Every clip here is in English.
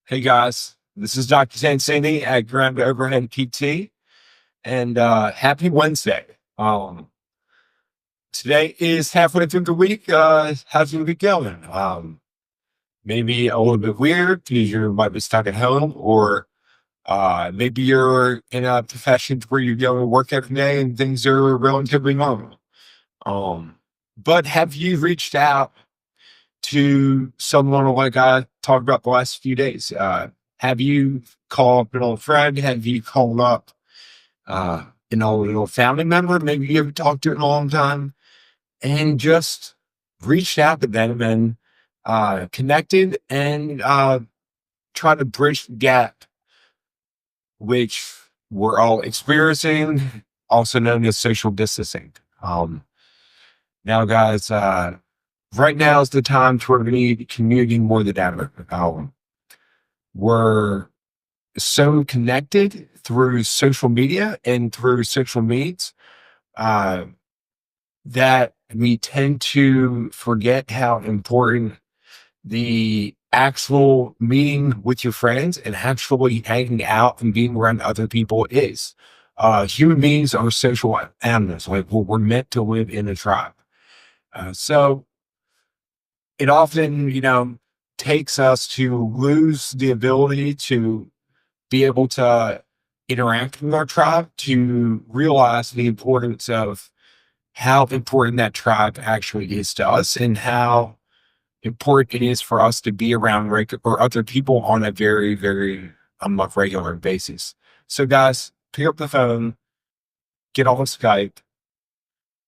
Hey guys, this is Dr. Tancini at Grand Overhead PT, and happy Wednesday. Today is halfway through the week. How's your week going? Maybe a little bit weird because you might be stuck at home, or maybe you're in a profession where you go to work every day and things are relatively normal. Um, but have you reached out to someone like I talked about the last few days? Have you called an old friend? Have you called up, an old family member? Maybe you haven't talked to in a long time and just reached out to them and connected and try to bridge the gap, which we're all experiencing, also known as social distancing. Um, Now, guys, right now is the time to we need community more than ever. We're so connected through social media and through social means uh, that we tend to forget how important the actual meeting with your friends and actually hanging out and being around other people is. Human beings are social animals. Like we're meant to live in a tribe. So it often, takes us to lose the ability to be able to interact with our tribe to realize the importance of how important that tribe actually is to us and how important it is for us to be around or other people on a very, very regular basis. So, guys, pick up the phone, get on Skype,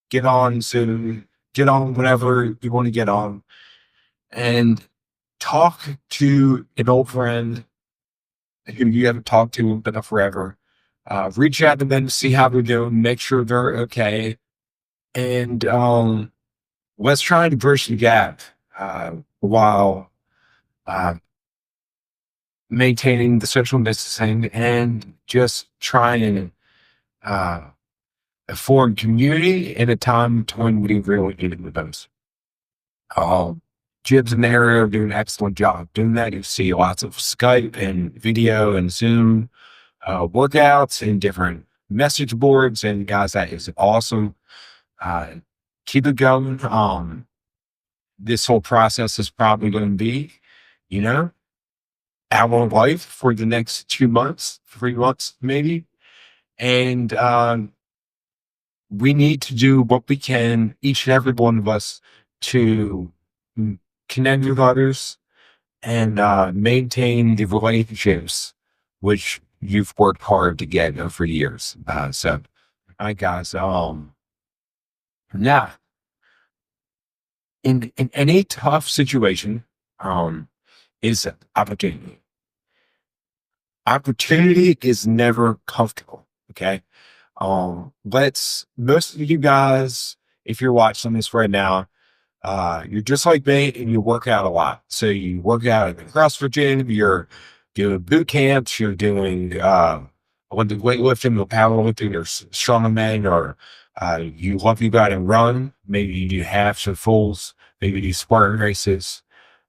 get on Zoom, get on whatever you want to get on, and talk to an old friend who you haven't talked to in forever. Reach out to them to see how they're doing, make sure they're okay, and let's try to bridge the gap while uh, maintaining the social distancing and just trying and uh, form community in a time when we really need it the most. Jibs in the area are doing an excellent job doing that. You see lots of Skype and video and Zoom workouts and different message boards. And guys, that is awesome. Uh, Keep it going. This whole process is probably going to be, you know, our life for the next 2 months, 3 months, maybe. And we need to do what we can, each and every one of us, to connect with others and maintain the relationships which you've worked hard to get for years. All right, guys. Now, in any tough situation, is opportunity. Opportunity is never comfortable. Okay. Most of you guys, if you're watching this right now, you're just like me and you work out a lot. So you work out at the CrossFit gym, you're doing boot camps, you're doing Olympic weightlifting or powerlifting or strongman, or you love to go out and run. Maybe you do halves or fulls, maybe you do Spartan races,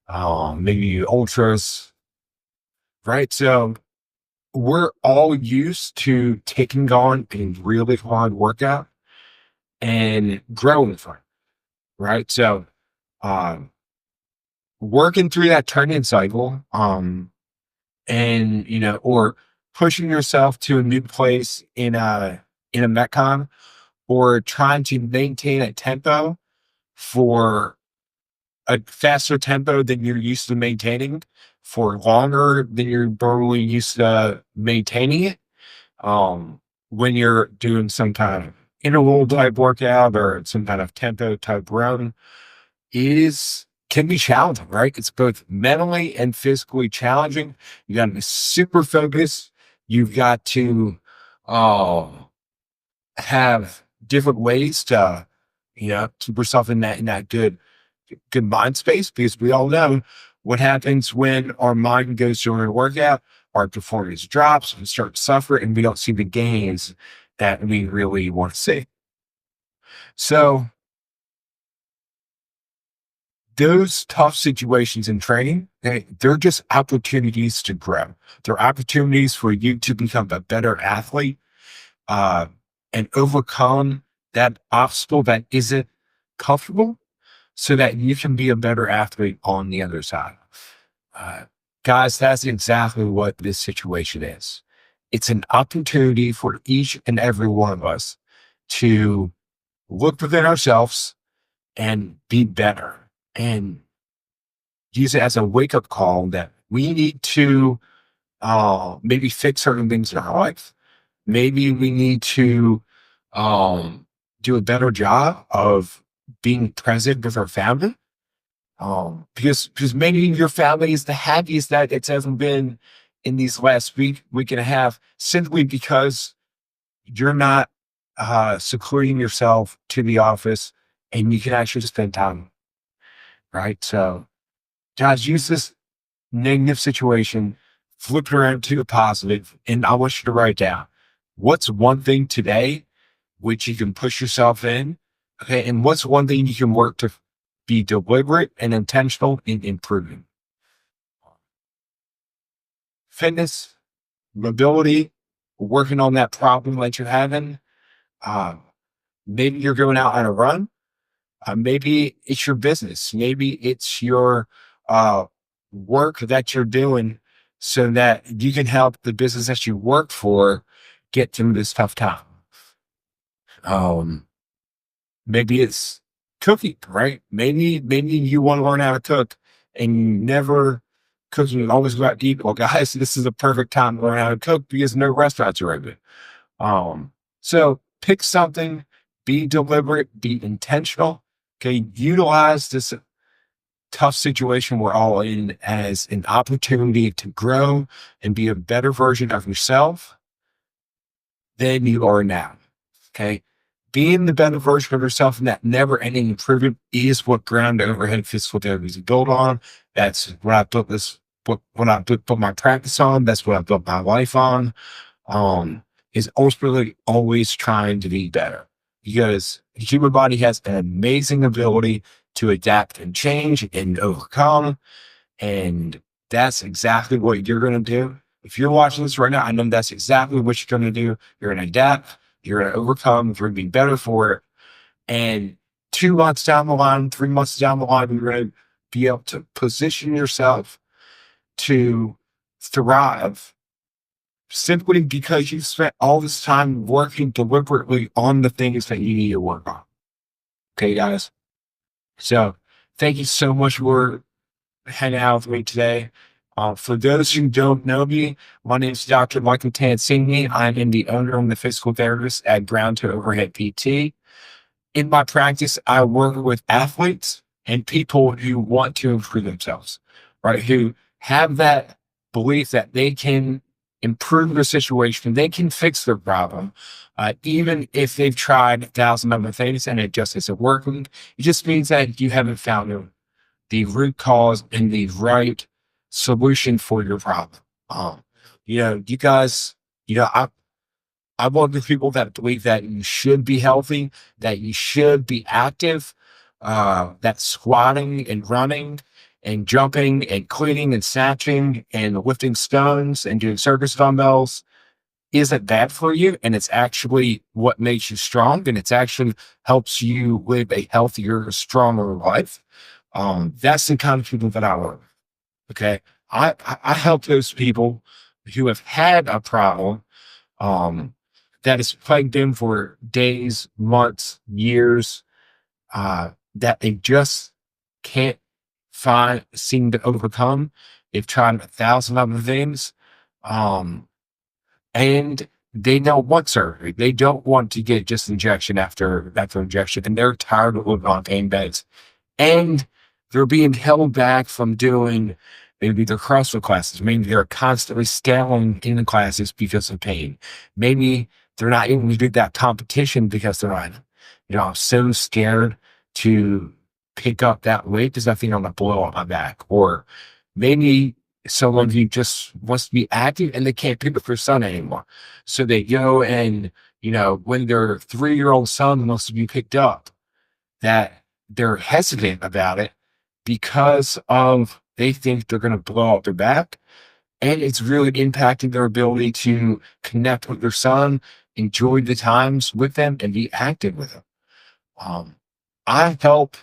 maybe you do ultras, right? So we're all used to taking on a really hard workout and growing from it, right? So um, working through that turning cycle, and or pushing yourself to a new place in a metcon, or trying to maintain a tempo for a faster tempo than you're used to maintaining for longer than you're normally used to maintaining it. When you're doing some kind of interval type workout or some kind of tempo type run, can be challenging, right? It's both mentally and physically challenging. You got to be super focused. You've got to uh, have different ways to, keep yourself in that good mind space, because we all know what happens when our mind goes during a workout. Our performance drops, we start to suffer, and we don't see the gains that we really want to see. So those tough situations in training, they're just opportunities to grow. They're opportunities for you to become a better athlete, uh, and overcome that obstacle that isn't comfortable so that you can be a better athlete on the other side. Uh, Guys, that's exactly what this situation is. It's an opportunity for each and every one of us to look within ourselves and be better and use it as a wake up call that we need to maybe fix certain things in our life. Maybe we need to um, do a better job of being present with our family. Because maybe your family is the happiest that it's ever been in these last week and a half, simply because you're not secluding yourself to the office and you can actually spend time, right? So, guys, use this negative situation, flip it around to a positive, and I want you to write down what's one thing today which you can push yourself in, okay, and what's one thing you can work to be deliberate and intentional in improving. Fitness, mobility, working on that problem that you're having. Uh, Maybe you're going out on a run. Maybe it's your business. Maybe it's your uh, work that you're doing so that you can help the business that you work for get through this tough time. Um, Maybe it's cooking, right? Maybe you want to learn how to cook and you never cook and always go out to eat. Well, guys, this is a perfect time to learn how to cook because no restaurants are open. So pick something, be deliberate, be intentional. Okay, utilize this tough situation we're all in as an opportunity to grow and be a better version of yourself than you are now. Okay. Being the better version of yourself and that never ending improvement is what ground overhead physical therapy is built on. That's what I built what I put my practice on. That's what I built my life on. Is ultimately always trying to be better because the human body has an amazing ability to adapt and change and overcome. And that's exactly what you're going to do. If you're watching this right now, I know that's exactly what you're going to do. You're going to adapt, you're going to overcome, you're going to be better for it. And 2 months down the line, 3 months down the line, you're going to be able to position yourself to thrive simply because you spent all this time working deliberately on the things that you need to work on. Okay, guys? So thank you so much for hanging out with me today. For those who don't know me, my name is Dr. Michael Tancini. I'm the owner and the physical therapist at Ground to Overhead PT. In my practice, I work with athletes and people who want to improve themselves, right? Who have that belief that they can improve their situation, they can fix their problem, even if they've tried 1,000 other things and it just isn't working. It just means that you haven't found the root cause and the right solution for your problem. You guys, I'm one of the people that believe that you should be healthy, that you should be active, that squatting and running and jumping and cleaning and snatching and lifting stones and doing circus dumbbells isn't bad for you. And it's actually what makes you strong. And it's actually helps you live a healthier, stronger life. That's the kind of people that I work with. Okay. I help those people who have had a problem, that has plagued them for days, months, years, that they just can't seem to overcome. They've tried 1,000 other things. And they don't want surgery. They don't want to get just injection after injection. And they're tired of living on pain beds. And they're being held back from doing maybe their CrossFit classes. Maybe they're constantly scaling in the classes because of pain. Maybe they're not able to do that competition because they're not, I'm so scared to pick up that weight because I think I'm going to blow up my back. Or maybe someone who just wants to be active and they can't pick up their son anymore. So they go and, when their 3-year-old son wants to be picked up, that they're hesitant about it because of they think they're going to blow up their back. And it's really impacting their ability to connect with their son, enjoy the times with them, and be active with them. Um, I help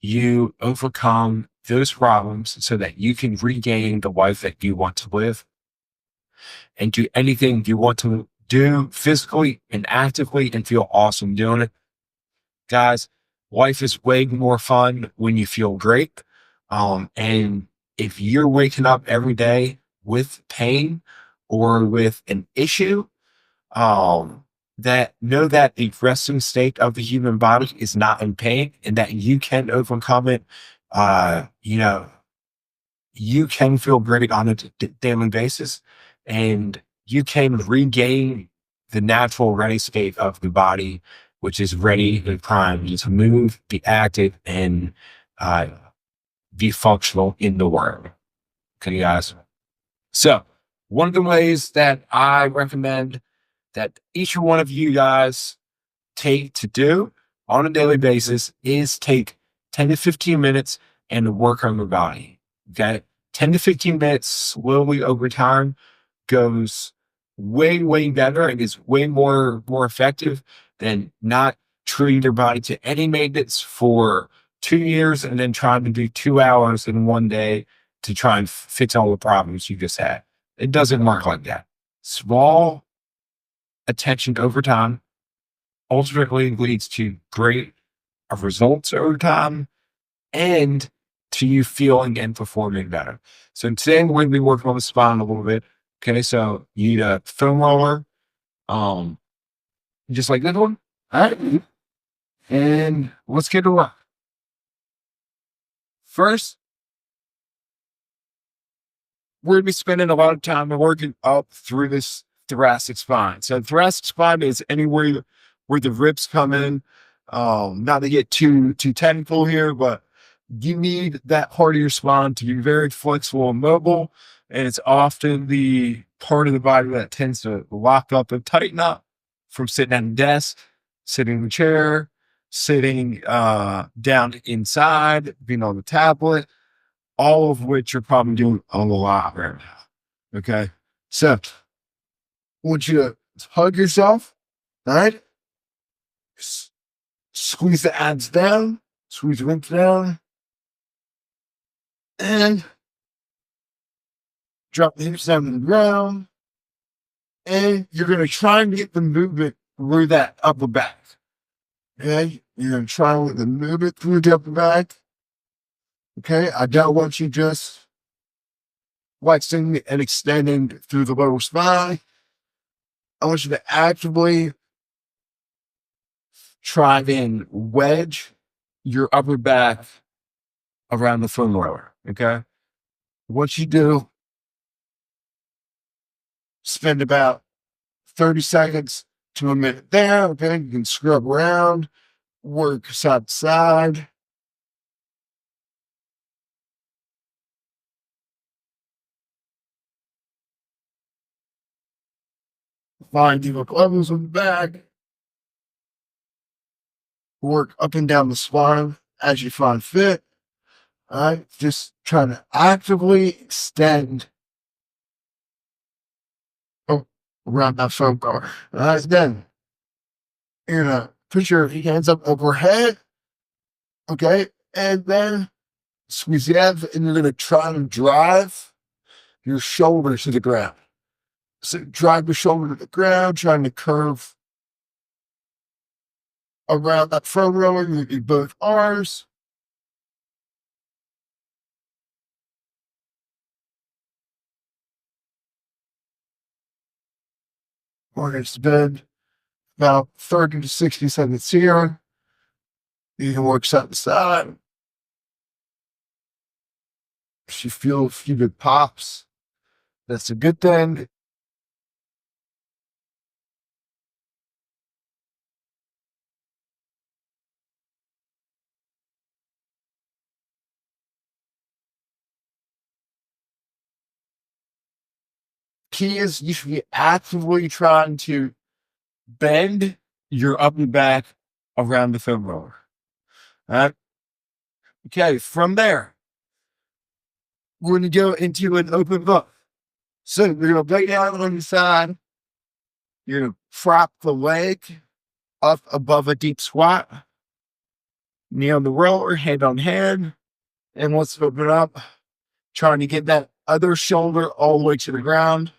you overcome those problems so that you can regain the life that you want to live and do anything you want to do physically and actively and feel awesome doing it. Guys, life is way more fun when you feel great. And if you're waking up every day with pain or with an issue, that know that the resting state of the human body is not in pain and that you can overcome it. You know, you can feel great on a daily basis and you can regain the natural ready state of the body, which is ready and primed to move, be active, and uh, be functional in the world. Okay, guys. So, one of the ways that I recommend that each one of you guys take to do on a daily basis is take 10 to 15 minutes and work on your body. Okay. 10 to 15 minutes slowly over time goes way, way better and is way more effective than not treating your body to any maintenance for 2 years and then trying to do 2 hours in one day to try and fix all the problems you just had. It doesn't work like that. Small attention over time ultimately leads to great results over time and to you feeling and performing better. So today we're going to be working on the spine a little bit. Okay, so you need a foam roller, um, just like this one. All right, and let's get to work. First, we're going to be spending a lot of time working up through this thoracic spine. So thoracic spine is anywhere where the ribs come in. Not to get too technical here, but you need that part of your spine to be very flexible and mobile. And it's often the part of the body that tends to lock up and tighten up from sitting at a desk, sitting in a chair, sitting down inside, being on the tablet, all of which you're probably doing a lot right now. Okay. So I want you to hug yourself, all right? Squeeze the abs down, squeeze the ribs down, and drop the hips down to the ground. And you're going to try and get the movement through that upper back. Okay? You're going to try and get the movement through the upper back. Okay? I don't want you just flexing and extending through the lower spine. I want you to actively try and wedge your upper back around the foam roller. Okay? What you do, spend about 30 seconds to a minute there. Okay? You can scrub around, work side to side. Find your elbows on the back. Work up and down the spine as you find fit. All right, just trying to actively extend around that foam bar. All right, then you're gonna put your hands up overhead, okay, and then squeeze the abs, and you're gonna try to drive your shoulders to the ground. So drive your shoulder to the ground, trying to curve around that foam roller with both arms. We're going to spend about 30 to 60 seconds here. You can work side to side. If you feel a few good pops, that's a good thing. Key is you should be actively trying to bend your upper back around the foam roller. All right? Okay, from there, we're going to go into an open book. So you're going to lay down on the side. You're going to prop the leg up above a deep squat. Knee on the roller, head on head. And let's open up, trying to get that other shoulder all the way to the ground.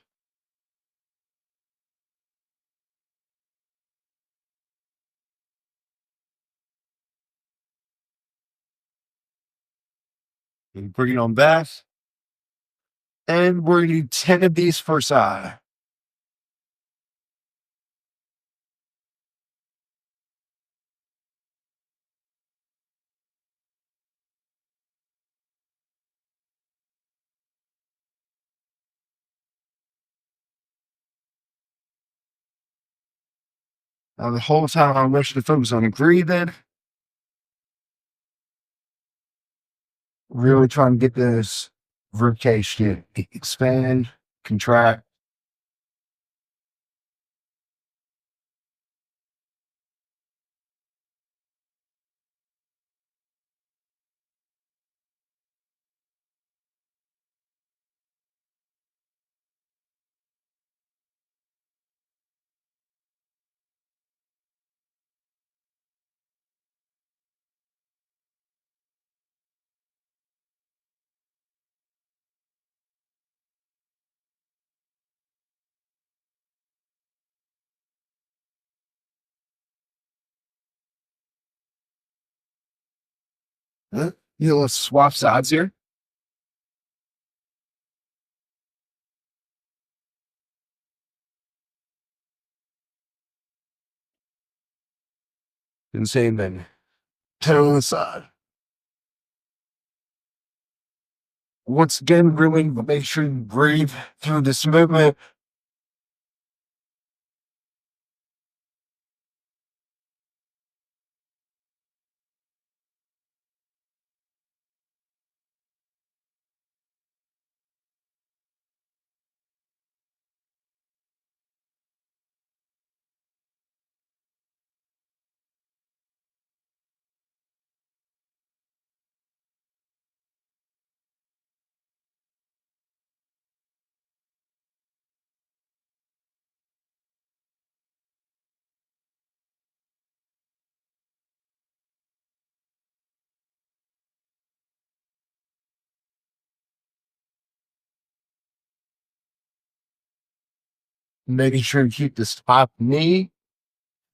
And bring it on back. And we're going to do 10 of these per side. Now, the whole time I want you to focus on breathing. Really trying to get this ribcage to expand, contract. Let's swap sides here. And same thing. 10 on the side. Once again, really make sure you breathe through this movement. Making sure you keep this top knee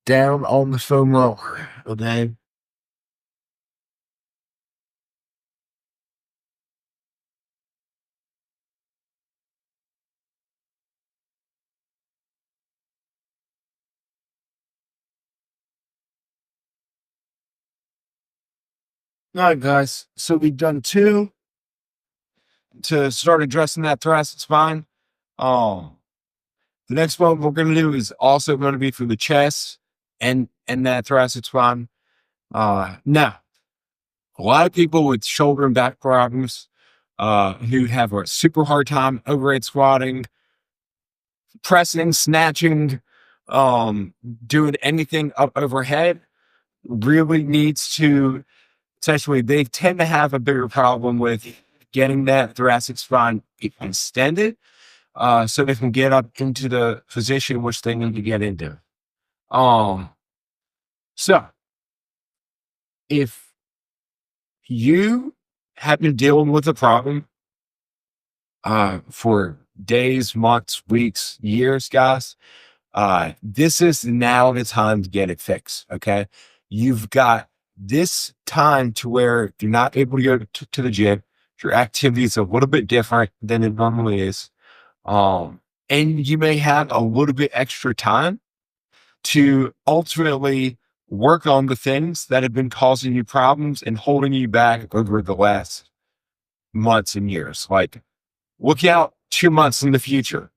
down on the foam roller. Okay. All right, guys. So we've done 2 to start addressing that thoracic spine. Um, the next one we're going to do is also going to be for the chest and that thoracic spine. Now, a lot of people with shoulder and back problems, who have a super hard time overhead squatting, pressing, snatching, doing anything up overhead, really needs to, essentially, they tend to have a bigger problem with getting that thoracic spine extended, so they can get up into the position which they need to get into. Um, so if you have been dealing with a problem for days, months, weeks, years, guys, this is now the time to get it fixed. Okay. You've got this time to where you're not able to go to the gym. Your activity is a little bit different than it normally is. And you may have a little bit extra time to ultimately work on the things that have been causing you problems and holding you back over the last months and years. Like, look out 2 months in the future.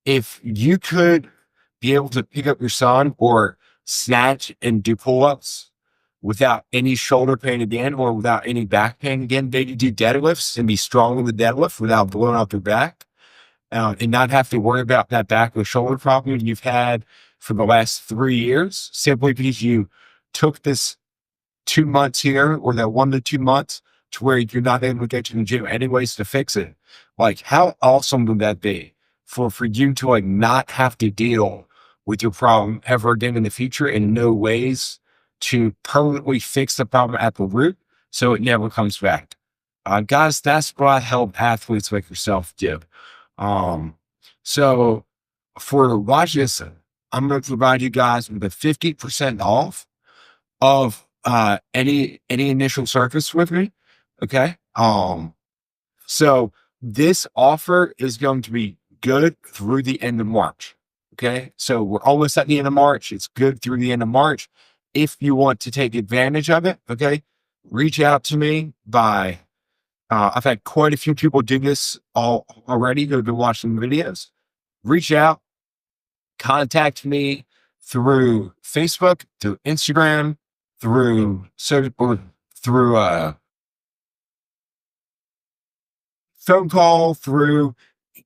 If you could be able to pick up your son or snatch and do pull-ups without any shoulder pain again or without any back pain again, maybe do deadlifts and be strong in the deadlift without blowing out your back, and not have to worry about that back or shoulder problem you've had for the last 3 years, simply because you took this 2 months here or that 1 to 2 months to where you're not able to get to the gym anyways to fix it. Like, how awesome would that be for you to like not have to deal with your problem ever again in the future and know ways to permanently fix the problem at the root so it never comes back. Guys, that's what I help athletes like yourself do. Um, so for watch this, I'm going to provide you guys with a 50% off of any initial service with me. Okay. So this offer is going to be good through the end of March. Okay. So we're almost at the end of March. It's good through the end of March. If you want to take advantage of it, okay, reach out to me by I've had quite a few people do this already who have been watching the videos. Reach out, contact me through Facebook, through Instagram, through phone call, through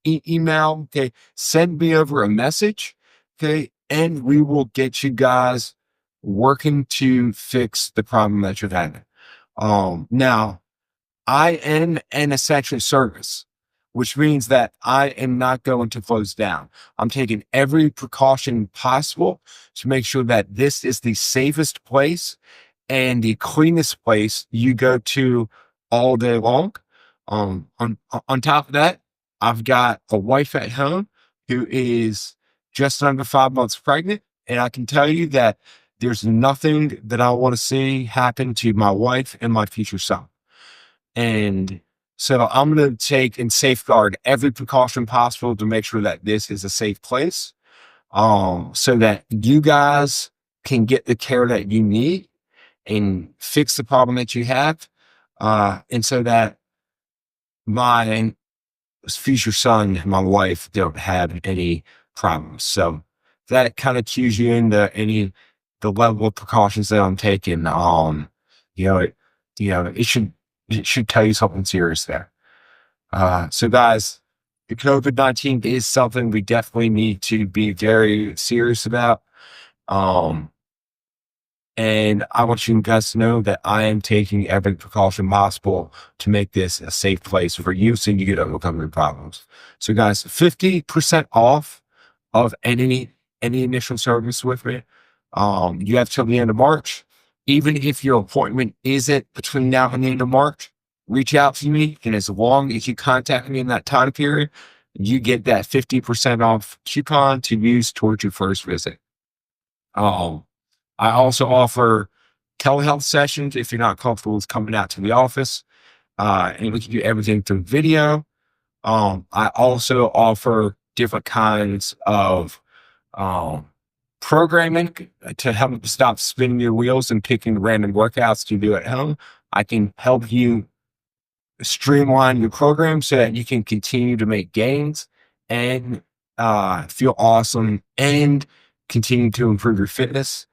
email. Okay, send me over a message. Okay, and we will get you guys working to fix the problem that you're having. Now I am an essential service, which means that I am not going to close down. I'm taking every precaution possible to make sure that this is the safest place and the cleanest place you go to all day long. On top of that, I've got a wife at home who is just under 5 months pregnant, and I can tell you that there's nothing that I want to see happen to my wife and my future son. And so I'm going to take and safeguard every precaution possible to make sure that this is a safe place, so that you guys can get the care that you need and fix the problem that you have. And so that my future son and my wife don't have any problems. So that kind of cues you into the level of precautions that I'm taking. You know, it, it should tell you something serious there. So guys, the COVID-19 is something we definitely need to be very serious about. Um, and I want you guys to know that I am taking every precaution possible to make this a safe place for you so you can overcome your problems. So guys, 50% off of any initial service with me. You have till the end of March. Even if your appointment isn't between now and the end of March, reach out to me. And as long as you contact me in that time period, you get that 50% off coupon to use towards your first visit. Um, I also offer telehealth sessions if you're not comfortable with coming out to the office. And we can do everything through video. I also offer different kinds of um, programming to help stop spinning your wheels and picking random workouts to do at home. I can help you streamline your program so that you can continue to make gains and feel awesome and continue to improve your fitness.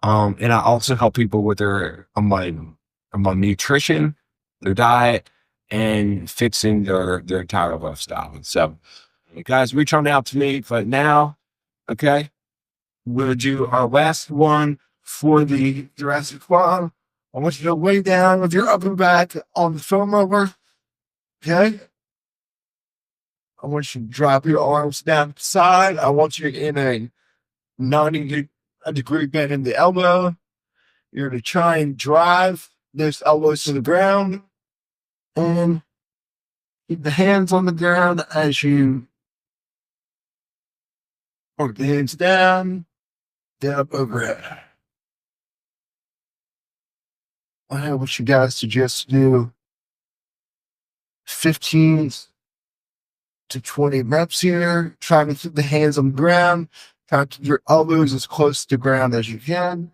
And I also help people with their my nutrition, their diet, and fixing their entire lifestyle. So, you guys, reach on out to me. But now, okay, we'll do our last one for the Jurassic Squad. I want you to lay down with your upper back on the foam roller. Okay. I want you to drop your arms down the side. I want you in a 90-degree bend in the elbow. You're going to try and drive those elbows to the ground and keep the hands on the ground as you put the hands down, up overhead. I want you guys to just do 15 to 20 reps here. Try to keep the hands on the ground. Try to keep your elbows as close to the ground as you can.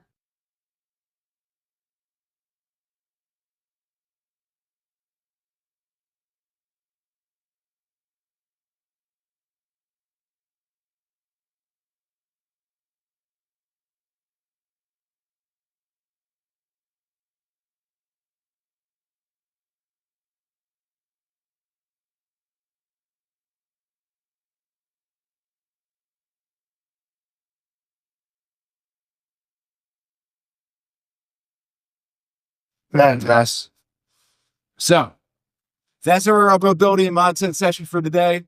Fantastic. So that's our mobility and mindset session for today.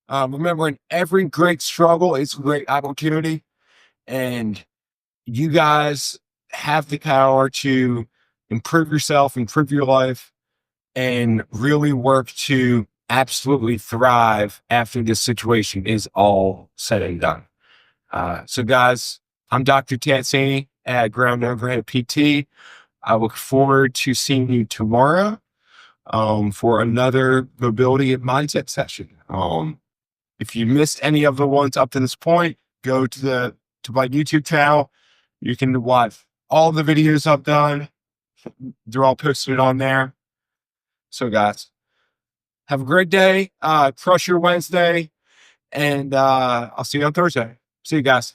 Remembering every great struggle is a great opportunity, and you guys have the power to improve yourself, improve your life, and really work to absolutely thrive after this situation is all said and done. So guys, I'm Dr. Tancini at Ground Overhead PT. I look forward to seeing you tomorrow for another mobility and mindset session. If you missed any of the ones up to this point, go to my YouTube channel. You can watch all the videos I've done. They're all posted on there. So guys, have a great day. Crush your Wednesday, and I'll see you on Thursday. See you guys.